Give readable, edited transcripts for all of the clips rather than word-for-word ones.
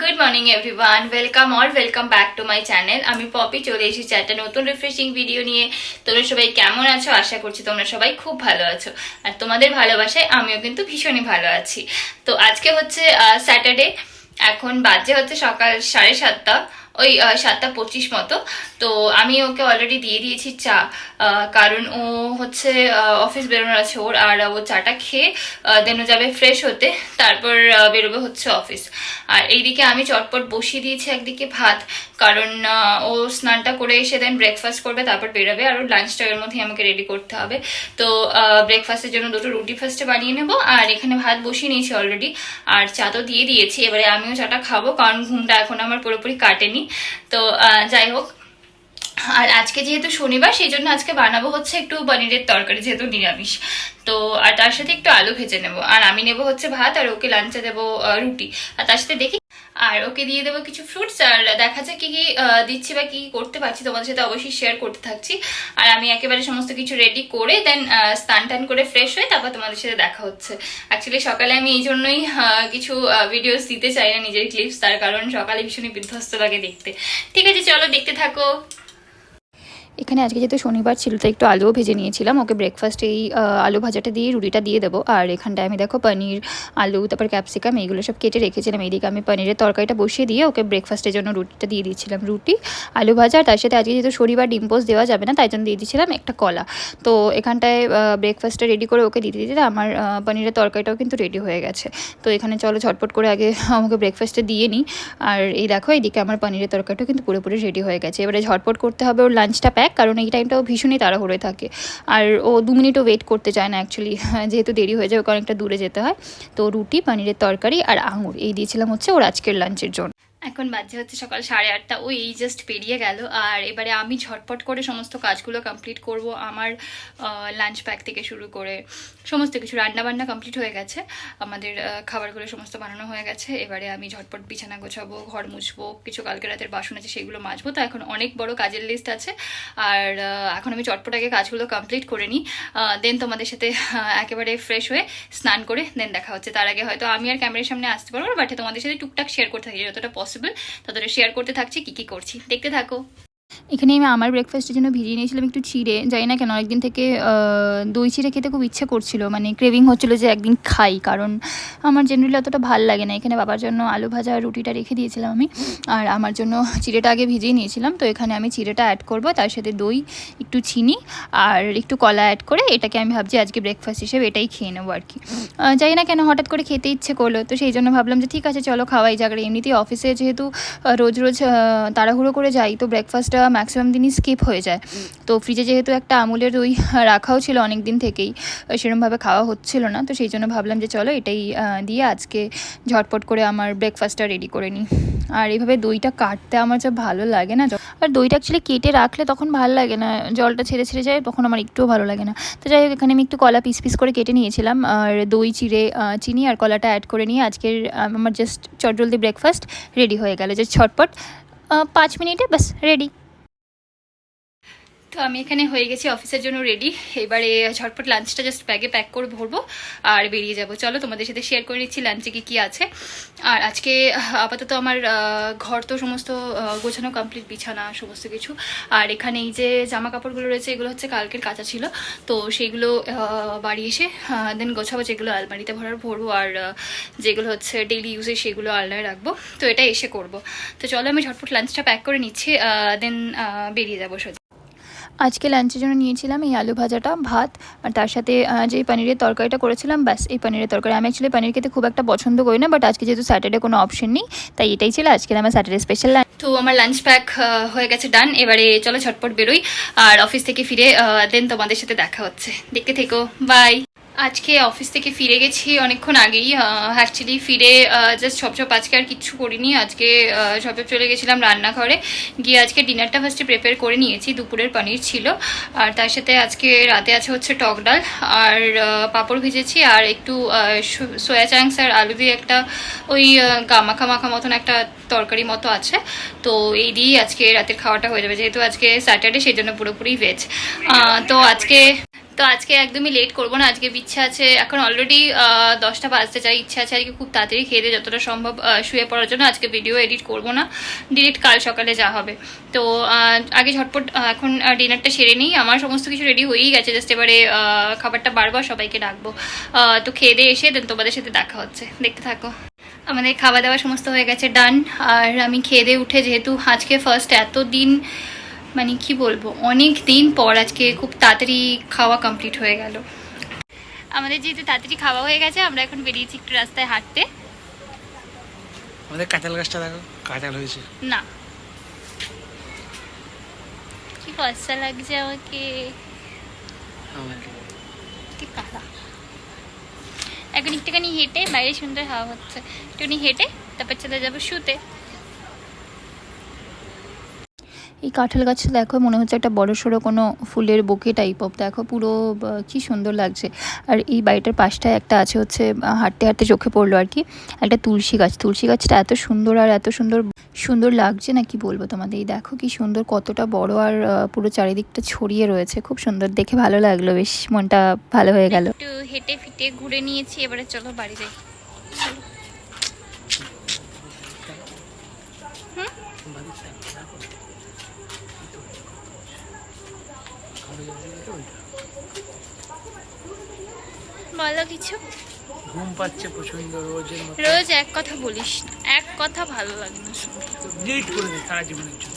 Good morning everyone, welcome back to my channel. আমি poppy চলে এসেছি একটা নতুন রিফ্রেশিং ভিডিও নিয়ে। তোমরা সবাই কেমন আছো? আশা করছি তোমরা সবাই খুব ভালো আছো, আর তোমাদের ভালোবাসায় আমিও কিন্তু ভীষণই ভালো আছি। তো আজকে হচ্ছে স্যাটারডে, এখন বাজে হচ্ছে সকাল 7:30, ওই 7:25 মতো। তো আমি ওকে অলরেডি দিয়ে দিয়েছি চা, কারণ ও হচ্ছে অফিস বেরোনোর আছে ওর, আর ও চাটা খেয়ে দেন ও যাবে ফ্রেশ হতে, তারপর বেরোবে হচ্ছে অফিস। আর এইদিকে আমি চটপট বসিয়ে দিয়েছি একদিকে ভাত, কারণ ও স্নানটা করে এসে দেন ব্রেকফাস্ট করবে, তারপর বেরোবে, আর ওর লাঞ্চটা এর মধ্যেই আমাকে রেডি করতে হবে। তো ব্রেকফাস্টের জন্য দুটো রুটি ফার্স্টে বানিয়ে নেবো, আর এখানে ভাত বসিয়ে নিয়েছি অলরেডি, আর চা তো দিয়ে দিয়েছি। এবারে আমিও চাটা খাবো, কারণ ঘুমটা এখন আমার পুরোপুরি কাটেনি। তো যাই হোক, আর আজকে যেহেতু শনিবার, সেই জন্য আজকে বানাবো হচ্ছে একটু পনিরের তরকারি, যেহেতু নিরামিষ। তো আর তার সাথে একটু আলু ভেজে নেবো, আর আমি নেবো হচ্ছে ভাত, আর ওকে লাঞ্চে দেবো রুটি, আর তার সাথে দেখি আর ওকে দিয়ে দেবো কিছু ফ্রুটস, আর দেখা যাক কি কি দিচ্ছি বা কি করতে পারছি, তোমাদের সাথে অবশ্যই শেয়ার করতে থাকছি। আর আমি একেবারে সমস্ত কিছু রেডি করে দেন স্নান টান করে ফ্রেশ হয়ে তারপর তোমাদের সাথে দেখা হচ্ছে। অ্যাকচুয়ালি সকালে আমি এই জন্যই কিছু ভিডিওস দিতে চাই না, নিজের ক্লিপস, তার কারণ সকালে ভীষণই বিধ্বস্ত লাগে দেখতে। ঠিক আছে, চলো দেখতে থাকো। এখানে আজকে যেহেতু শনিবার ছিল, তো একটু আলুও ভেজে নিয়েছিলাম। ওকে ব্রেকফাস্টে এই আলু ভাজাটা দিয়ে রুটিটা দিয়ে দেবো। আর এখানটায় আমি দেখো পনির, আলু, তারপর ক্যাপসিকাম এইগুলো সব কেটে রেখেছিলাম। এইদিকে আমি পনিরের তরকারিটা বসিয়ে দিয়ে ওকে ব্রেকফাস্টের জন্য রুটিটা দিয়ে দিচ্ছিলাম। রুটি, আলু ভাজা, আর তার সাথে আজকে যেহেতু শনিবার ডিম পোস্ট দেওয়া যাবে না, তাই জন্য দিয়ে দিচ্ছিলাম একটা কলা। তো এখানটায় ব্রেকফাস্টটা রেডি করে ওকে দিতে দিতে আমার পনিরের তরকারিটাও কিন্তু রেডি হয়ে গেছে। তো এখানে চলো ঝটপট করে আগে আমাকে ব্রেকফাস্টে দিয়ে নিই। আর এই দেখো, এইদিকে আমার পনিরের তরকারিটাও কিন্তু পুরোপুরি রেডি হয়ে গেছে। এবারে ঝটপট করতে হবে ওর লাঞ্চটা প্যাক, কারণ এই টাইমটাও ভীষণই তাড়াহুড়োয় থাকে, আর ও 2 মিনিটও ওয়েট করতে চায় না অ্যাকচুয়ালি, যেহেতু দেরি হয়ে যায়, ওকে অনেকটা দূরে যেতে হয়। তো রুটি, পনিরের তরকারি আর আঙুর এই দিয়েছিলাম হচ্ছে ওর আজকের লাঞ্চের জন্য। এখন বাজে হচ্ছে সকাল 8:30, ওই এই জাস্ট পেরিয়ে গেল। আর এবারে আমি ঝটপট করে সমস্ত কাজগুলো কমপ্লিট করব। আমার লাঞ্চ প্যাক থেকে শুরু করে সমস্ত কিছু, রান্নাবান্না কমপ্লিট হয়ে গেছে, আমাদের খাবারগুলো সমস্ত বানানো হয়ে গেছে। এবারে আমি ঝটপট বিছানা গোছাবো, ঘর মুছবো, কিছু কালকে রাতের বাসন আছে সেগুলো মাজবো। তো এখন অনেক বড় কাজের লিস্ট আছে, আর এখন আমি চটপট আগে কাজগুলো কমপ্লিট করে নিই, দেন তোমাদের সাথে একেবারে ফ্রেশ হয়ে স্নান করে দেন দেখা হচ্ছে। তার আগে হয়তো আমি আর ক্যামেরার সামনে আসতে পারবো না, বাট তোমাদের সাথে টুকটাক শেয়ার করতে থাকি, যতটা পসিবল ততটা শেয়ার করতে থাকছি কি কি করছি, দেখতে থাকো। এখানে আমি আমার ব্রেকফাস্টের জন্য ভিজিয়ে নিয়েছিলাম একটু চিড়ে। জানি না কেন একদিন থেকে দই চিড়ে খেতে খুব ইচ্ছে করছিল, মানে ক্রেভিং হচ্ছিলো যে একদিন খাই, কারণ আমার জেনারেলি অতটা ভাল লাগে না। এখানে বাবার জন্য আলু ভাজা রুটিটা রেখে দিয়েছিলাম আমি, আর আমার জন্য চিড়েটা আগে ভিজিয়ে নিয়েছিলাম। তো এখানে আমি চিড়েটা অ্যাড করব, তার সাথে দই, একটু চিনি আর একটু কলা অ্যাড করে এটাকে আমি ভাবছি আজকে ব্রেকফাস্ট হিসেবে এটাই খেয়ে নেবো আর কি। জানি না কেন হঠাৎ করে খেতে ইচ্ছে করলো, তো সেই জন্য ভাবলাম যে ঠিক আছে চলো খাওয়াই যাক। এমনিতেই অফিসে যেহেতু রোজ রোজ তাড়াহুড়ো করে যাই, তো ব্রেকফাস্টটা ম্যাক্সিমাম দিনই স্কিপ হয়ে যায়। তো ফ্রিজে যেহেতু একটা আমুলের দই রাখাও ছিল অনেক দিন থেকেই, সেরকমভাবে খাওয়া হচ্ছিল না, তো সেই জন্য ভাবলাম যে চলো এটাই দিয়ে আজকে ঝটপট করে আমার ব্রেকফাস্টটা রেডি করে নিই। আর এইভাবে দইটা কাটতে আমার যা ভালো লাগে না, আর দইটা অ্যাকচুয়ালি কেটে রাখলে তখন ভালো লাগে না, জলটা ছেড়ে ছেড়ে যায়, তখন আমার একটুও ভালো লাগে না। তো যাই হোক, এখানে আমি একটু কলা পিস পিস করে কেটে নিয়েছিলাম, আর দই চিড়ে চিনি আর কলাটা অ্যাড করে নিয়ে আজকের আমার জাস্ট চটজলদি ব্রেকফাস্ট রেডি হয়ে গেল, যে ছটপট 5 মিনিটে বাস রেডি। তো আমি এখানে হয়ে গেছি অফিসের জন্য রেডি। এবারে ঝটপট লাঞ্চটা জাস্ট ব্যাগে প্যাক করে ভরবো আর বেরিয়ে যাব। চলো তোমাদের সাথে শেয়ার করে নিচ্ছি লাঞ্চে কি কি আছে। আর আজকে আপাতত আমার ঘর তো সমস্ত গোছানো কমপ্লিট, বিছানা সমস্ত কিছু। আর এখানে এই যে জামা কাপড়গুলো রয়েছে, এগুলো হচ্ছে কালকের কাঁচা ছিল, তো সেইগুলো বাড়ি এসে দেন গোছাবো, যেগুলো আলমারিতে ভরবো, আর যেগুলো হচ্ছে ডেইলি ইউজে সেগুলো আলনায় রাখবো। তো এটা এসে করব। তো চলো আমি ঝটপট লাঞ্চটা প্যাক করে নিচ্ছি, দেন বেরিয়ে যাবো সোজা। আজকে লাঞ্চের জন্য নিয়েছিলাম এই আলু ভাজাটা, ভাত, আর তার সাথে যে পনিরের তরকারিটা করেছিলাম, ব্যাস এই পনিরের তরকারি। আমি অ্যাকচুয়ালি পনির খেতে খুব একটা পছন্দ করি না, বাট আজকে যেহেতু স্যাটারডে কোনো অপশন নেই, তাই এটাই ছিল আজকের আমার স্যাটারডে স্পেশাল লাঞ্চ। তো আমার লাঞ্চ প্যাক হয়ে গেছে, ডান। এবারে চলো ঝটপট বেরোই, আর অফিস থেকে ফিরে দেন তোমাদের সাথে দেখা হচ্ছে, দেখতে থেকো, বাই। আজকে অফিস থেকে ফিরে গেছি অনেকক্ষণ আগেই, অ্যাকচুয়ালি ফিরে জাস্ট ঝপঝপ আজকে আর কিচ্ছু করিনি। আজকে ঝপঝপ চলে গেছিলাম রান্নাঘরে, গিয়ে আজকে ডিনারটা ফার্স্টে প্রিপেয়ার করে নিয়েছি। দুপুরের পনির ছিল, আর তার সাথে আজকে রাতে আছে হচ্ছে টক ডাল, আর পাঁপড় ভেজেছি, আর একটু সোয়া চাংস আর আলু দিয়ে একটা ওই মাখা মাখা মতন একটা তরকারি মতো আছে। তো এই দিয়েই আজকে রাতের খাওয়াটা হয়ে যাবে, যেহেতু আজকে স্যাটারডে, সেই জন্য পুরোপুরি ভেজ। তো আজকে তো আজকে একদমই লেট করবো না, আজকে ইচ্ছা আছে, এখন অলরেডি 10টা বাজতে চাই, ইচ্ছা আছে আজকে খুব তাড়াতাড়ি খেয়ে দিয়ে যতটা সম্ভব শুয়ে পড়ার জন্য। আজকে ভিডিও এডিট করবো না, ডিরেক্ট কাল সকালে যা হবে। তো আগে ঝটপট এখন ডিনারটা সেরে নিই। আমার সমস্ত কিছু রেডি হয়েই গেছে, জাস্ট এবারে খাবারটা বারবার সবাইকে ডাকবো। তো খেয়ে দিয়ে এসে দেন তোমাদের সাথে দেখা হচ্ছে, দেখতে থাকো। আমাদের খাওয়া দাওয়া সমস্ত হয়ে গেছে, ডান। আর আমি খেয়ে দিয়ে উঠে, যেহেতু আজকে ফার্স্ট এতদিন মানে কি বলবো, অনেক দিন পর আজকে খুব তাড়াতাড়ি খাওয়া কমপ্লিট হয়ে গেল। আমাদের যেহেতু তাড়াতাড়ি খাওয়া হয়ে গেছে, আমরা এখন বেরিয়েছি একটু রাস্তায় হাঁটতে। আমাদের কাঁঠাল গাছটা দেখো, কাঁঠাল হয়েছে। না, কি কষ্ট লাগছে আমাকে, কি কালা। এখন একটুখানি হেঁটে, বাইরে সুন্দর হাওয়া হচ্ছে, একটুখানি হেঁটে তারপর চলে যাবো শুতে। এই কাঁঠাল গাছটা দেখো, মনে হচ্ছে একটা বড় সড়ো কোনো ফুলের বুকে টাইপ অফ, দেখো পুরো কি সুন্দর লাগছে। আর এই বাড়িটার পাশটায় একটা আছে হচ্ছে, হাঁটতে হাঁটতে চোখে পড়লো আর কি, একটা তুলসী গাছ। তুলসী গাছটা এত সুন্দর আর এত সুন্দর সুন্দর লাগছে না, কি বলবো তোমাদের। এই দেখো কি সুন্দর, কতটা বড়, আর পুরো চারিদিকটা ছড়িয়ে রয়েছে, খুব সুন্দর, দেখে ভালো লাগলো, বেশ মনটা ভালো হয়ে গেল। একটু হেঁটে ফিটে ঘুরে নিয়েছি, এবারে চলো বাড়ি যাই। বলো কিছু। ঘুম পাচ্ছে প্রচন্ড, রোজের মতো। রোজ এক কথা বলিস না, এক কথা ভালো লাগে না শুনতে। ডিলিট করে দে সারা জীবনের জন্য।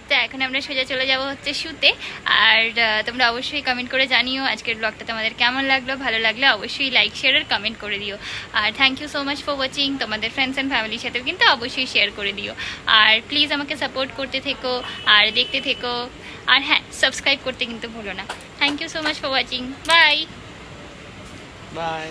তো এখন আমরা সোজা চলে যাব হচ্ছে শুতে। আর তোমরা অবশ্যই কমেন্ট করে জানিও আজকের ব্লগটা তোমাদের কেমন লাগলো। ভালো লাগলে অবশ্যই লাইক শেয়ার আর কমেন্ট করে দিও। আর thank you so much for watching. তোমাদের ফ্রেন্ডস অ্যান্ড ফ্যামিলির সাথেও কিন্তু অবশ্যই শেয়ার করে দিও। আর প্লিজ আমাকে সাপোর্ট করতে থেকো আর দেখতে থেকো। আর হ্যাঁ, সাবস্ক্রাইব করতে কিন্তু ভুলো না। Thank you so much for watching. Bye by.